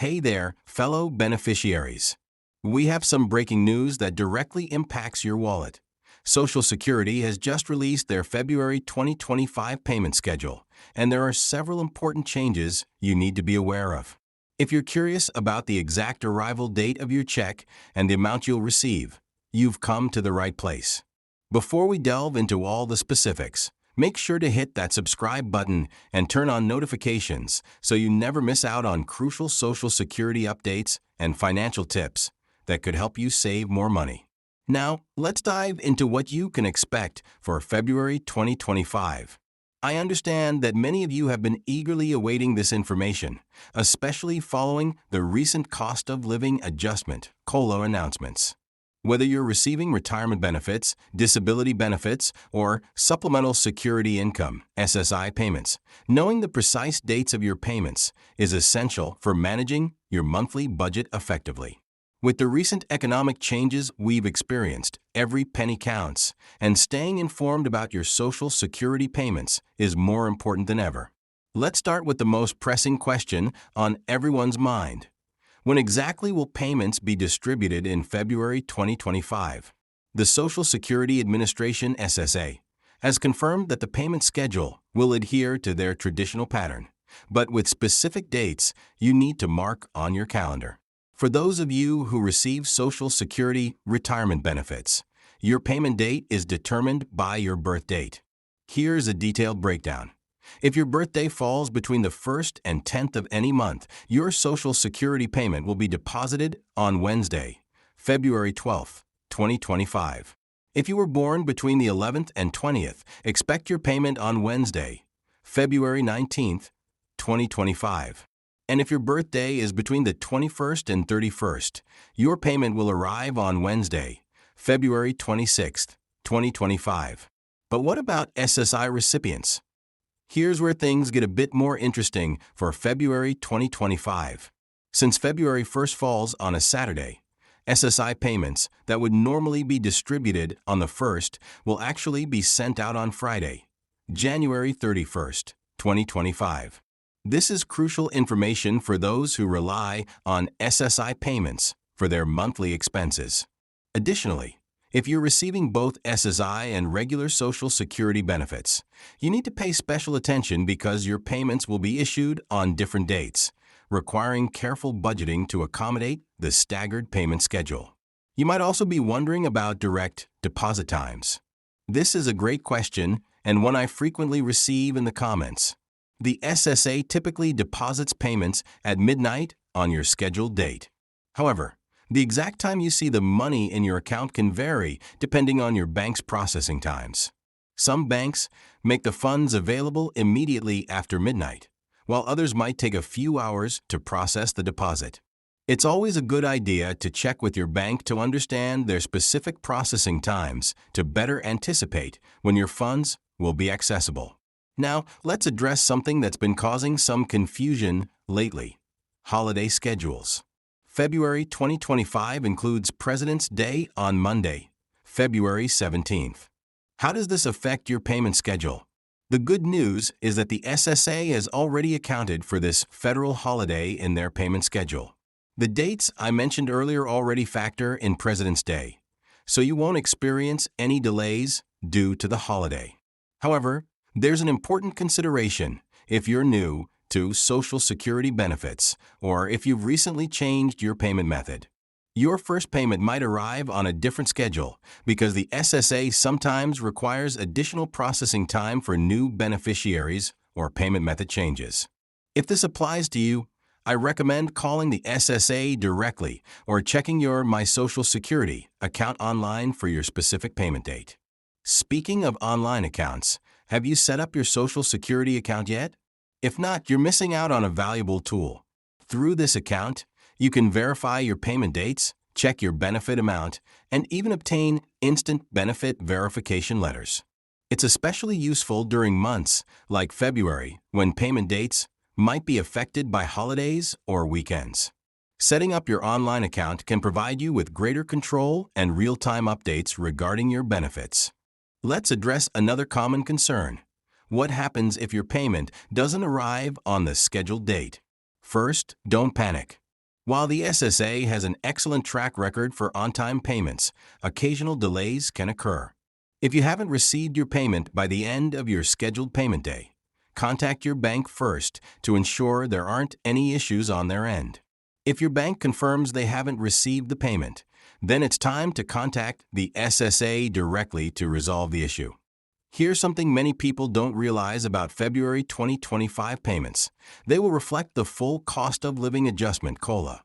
Hey there, fellow beneficiaries. We have some breaking news that directly impacts your wallet. Social Security has just released their February 2025 payment schedule, and there are several important changes you need to be aware of. If you're curious about the exact arrival date of your check and the amount you'll receive, you've come to the right place. Before we delve into all the specifics, make sure to hit that subscribe button and turn on notifications so you never miss out on crucial Social Security updates and financial tips that could help you save more money. Now, let's dive into what you can expect for February 2025. I understand that many of you have been eagerly awaiting this information, especially following the recent cost of living adjustment (COLA) announcements. Whether you're receiving retirement benefits, disability benefits, or supplemental security income (SSI) payments, knowing the precise dates of your payments is essential for managing your monthly budget effectively. With the recent economic changes we've experienced, every penny counts, and staying informed about your Social Security payments is more important than ever. Let's start with the most pressing question on everyone's mind. When exactly will payments be distributed in February 2025? The Social Security Administration (SSA) has confirmed that the payment schedule will adhere to their traditional pattern, but with specific dates you need to mark on your calendar. For those of you who receive Social Security retirement benefits, your payment date is determined by your birth date. Here's a detailed breakdown. If your birthday falls between the 1st and 10th of any month, your Social Security payment will be deposited on Wednesday, February 12, 2025. If you were born between the 11th and 20th, expect your payment on Wednesday, February 19th, 2025. And if your birthday is between the 21st and 31st, your payment will arrive on Wednesday, February 26th, 2025. But what about SSI recipients? Here's where things get a bit more interesting for February 2025. Since February 1st falls on a Saturday, SSI payments that would normally be distributed on the 1st will actually be sent out on Friday, January 31st, 2025. This is crucial information for those who rely on SSI payments for their monthly expenses. Additionally, if you're receiving both SSI and regular Social Security benefits, you need to pay special attention because your payments will be issued on different dates, requiring careful budgeting to accommodate the staggered payment schedule. You might also be wondering about direct deposit times. This is a great question and one I frequently receive in the comments. The SSA typically deposits payments at midnight on your scheduled date. However, the exact time you see the money in your account can vary depending on your bank's processing times. Some banks make the funds available immediately after midnight, while others might take a few hours to process the deposit. It's always a good idea to check with your bank to understand their specific processing times to better anticipate when your funds will be accessible. Now, let's address something that's been causing some confusion lately: holiday schedules. February 2025 includes President's Day on Monday, February 17th. How does this affect your payment schedule? The good news is that the SSA has already accounted for this federal holiday in their payment schedule. The dates I mentioned earlier already factor in President's Day, so you won't experience any delays due to the holiday. However, there's an important consideration if you're new to Social Security benefits, or if you've recently changed your payment method. Your first payment might arrive on a different schedule because the SSA sometimes requires additional processing time for new beneficiaries or payment method changes. If this applies to you, I recommend calling the SSA directly or checking your My Social Security account online for your specific payment date. Speaking of online accounts, have you set up your Social Security account yet? If not, you're missing out on a valuable tool. Through this account, you can verify your payment dates, check your benefit amount, and even obtain instant benefit verification letters. It's especially useful during months like February, when payment dates might be affected by holidays or weekends. Setting up your online account can provide you with greater control and real-time updates regarding your benefits. Let's address another common concern: what happens if your payment doesn't arrive on the scheduled date? First, don't panic. While the SSA has an excellent track record for on-time payments, occasional delays can occur. If you haven't received your payment by the end of your scheduled payment day, contact your bank first to ensure there aren't any issues on their end. If your bank confirms they haven't received the payment, then it's time to contact the SSA directly to resolve the issue. Here's something many people don't realize about February 2025 payments. They will reflect the full cost of living adjustment (COLA)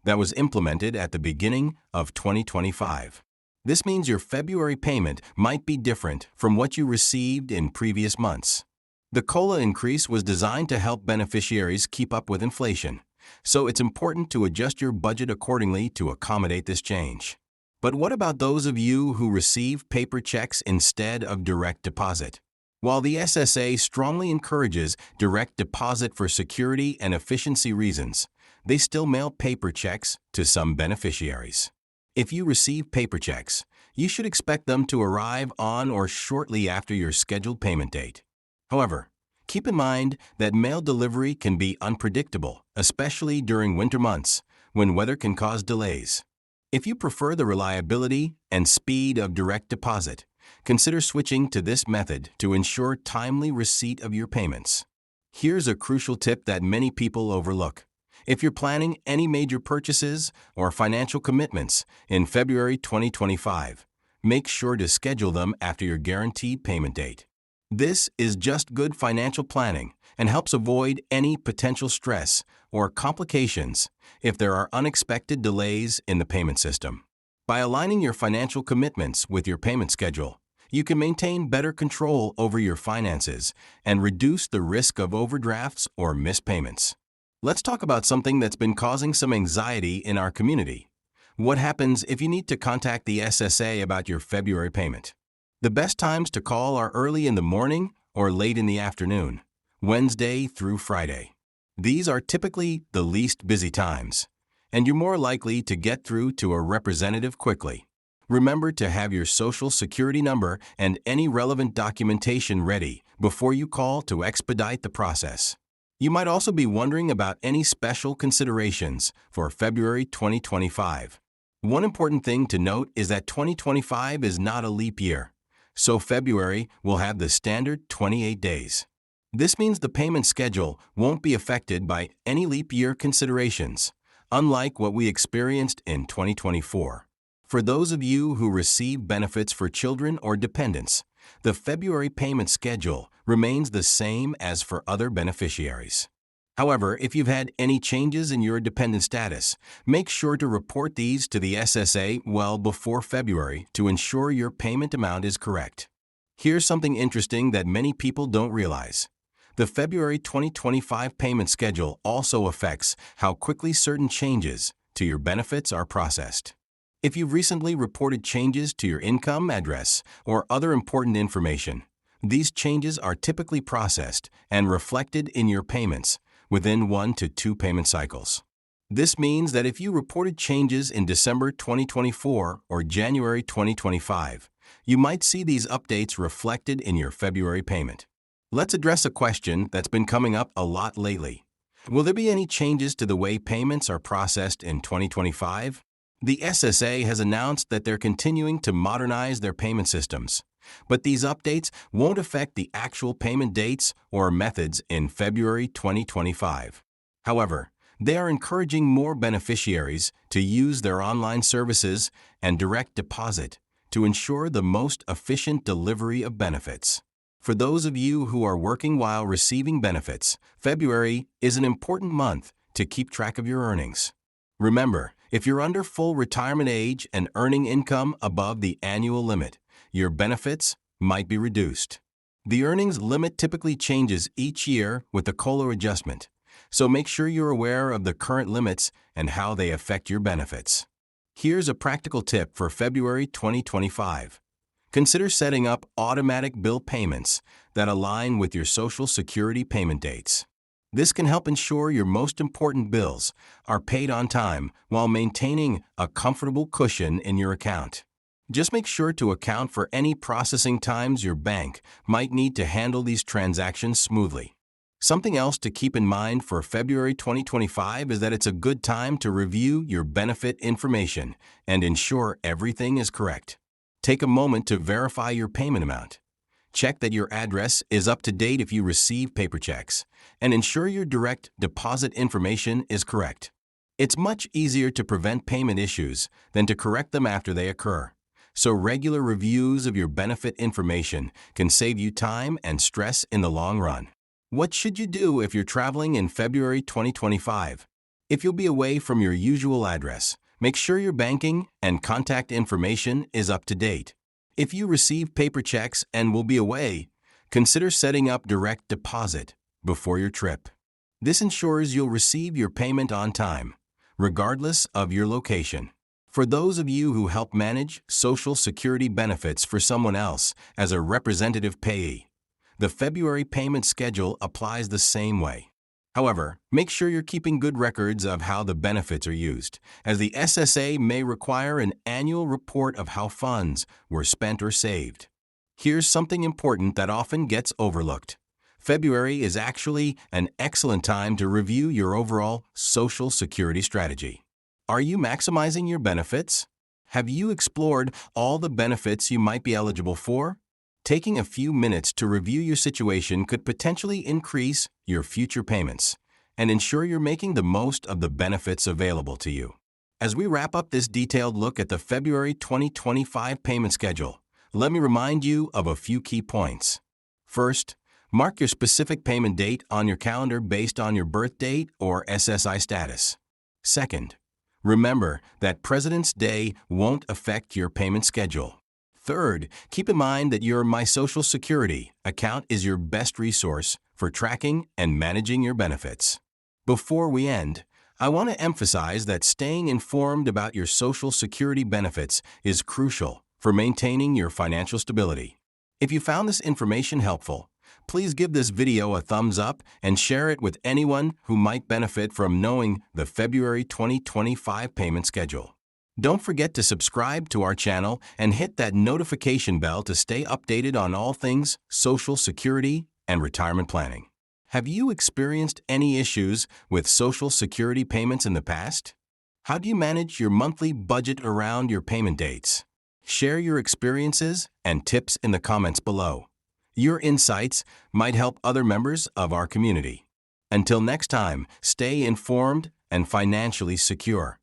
that was implemented at the beginning of 2025. This means your February payment might be different from what you received in previous months. The COLA increase was designed to help beneficiaries keep up with inflation, so it's important to adjust your budget accordingly to accommodate this change. But what about those of you who receive paper checks instead of direct deposit? While the SSA strongly encourages direct deposit for security and efficiency reasons, they still mail paper checks to some beneficiaries. If you receive paper checks, you should expect them to arrive on or shortly after your scheduled payment date. However, keep in mind that mail delivery can be unpredictable, especially during winter months when weather can cause delays. If you prefer the reliability and speed of direct deposit, consider switching to this method to ensure timely receipt of your payments. Here's a crucial tip that many people overlook. If you're planning any major purchases or financial commitments in February 2025, make sure to schedule them after your guaranteed payment date. This is just good financial planning and helps avoid any potential stress or complications if there are unexpected delays in the payment system. By aligning your financial commitments with your payment schedule, you can maintain better control over your finances and reduce the risk of overdrafts or missed payments. Let's talk about something that's been causing some anxiety in our community. What happens if you need to contact the SSA about your February payment? The best times to call are early in the morning or late in the afternoon, Wednesday through Friday. These are typically the least busy times, and you're more likely to get through to a representative quickly. Remember to have your Social Security number and any relevant documentation ready before you call to expedite the process. You might also be wondering about any special considerations for February 2025. One important thing to note is that 2025 is not a leap year, so February will have the standard 28 days. This means the payment schedule won't be affected by any leap year considerations, unlike what we experienced in 2024. For those of you who receive benefits for children or dependents, the February payment schedule remains the same as for other beneficiaries. However, if you've had any changes in your dependent status, make sure to report these to the SSA well before February to ensure your payment amount is correct. Here's something interesting that many people don't realize. The February 2025 payment schedule also affects how quickly certain changes to your benefits are processed. If you've recently reported changes to your income address or other important information, these changes are typically processed and reflected in your payments within 1 to 2 payment cycles. This means that if you reported changes in December 2024 or January 2025, you might see these updates reflected in your February payment. Let's address a question that's been coming up a lot lately. Will there be any changes to the way payments are processed in 2025? The SSA has announced that they're continuing to modernize their payment systems, but these updates won't affect the actual payment dates or methods in February 2025. However, they are encouraging more beneficiaries to use their online services and direct deposit to ensure the most efficient delivery of benefits. For those of you who are working while receiving benefits, February is an important month to keep track of your earnings. Remember, if you're under full retirement age and earning income above the annual limit, your benefits might be reduced. The earnings limit typically changes each year with the COLA adjustment, so make sure you're aware of the current limits and how they affect your benefits. Here's a practical tip for February 2025. Consider setting up automatic bill payments that align with your Social Security payment dates. This can help ensure your most important bills are paid on time while maintaining a comfortable cushion in your account. Just make sure to account for any processing times your bank might need to handle these transactions smoothly. Something else to keep in mind for February 2025 is that it's a good time to review your benefit information and ensure everything is correct. Take a moment to verify your payment amount. Check that your address is up to date if you receive paper checks, and ensure your direct deposit information is correct. It's much easier to prevent payment issues than to correct them after they occur. So regular reviews of your benefit information can save you time and stress in the long run. What should you do if you're traveling in February 2025? If you'll be away from your usual address, make sure your banking and contact information is up to date. If you receive paper checks and will be away, consider setting up direct deposit before your trip. This ensures you'll receive your payment on time, regardless of your location. For those of you who help manage Social Security benefits for someone else as a representative payee, the February payment schedule applies the same way. However, make sure you're keeping good records of how the benefits are used, as the SSA may require an annual report of how funds were spent or saved. Here's something important that often gets overlooked. February is actually an excellent time to review your overall Social Security strategy. Are you maximizing your benefits? Have you explored all the benefits you might be eligible for? Taking a few minutes to review your situation could potentially increase your future payments and ensure you're making the most of the benefits available to you. As we wrap up this detailed look at the February 2025 payment schedule, let me remind you of a few key points. First, mark your specific payment date on your calendar based on your birth date or SSI status. Second, remember that President's Day won't affect your payment schedule. Third, keep in mind that your My Social Security account is your best resource for tracking and managing your benefits. Before we end, I want to emphasize that staying informed about your Social Security benefits is crucial for maintaining your financial stability. If you found this information helpful, please give this video a thumbs up and share it with anyone who might benefit from knowing the February 2025 payment schedule. Don't forget to subscribe to our channel and hit that notification bell to stay updated on all things Social Security and retirement planning. Have you experienced any issues with Social Security payments in the past? How do you manage your monthly budget around your payment dates? Share your experiences and tips in the comments below. Your insights might help other members of our community. Until next time, stay informed and financially secure.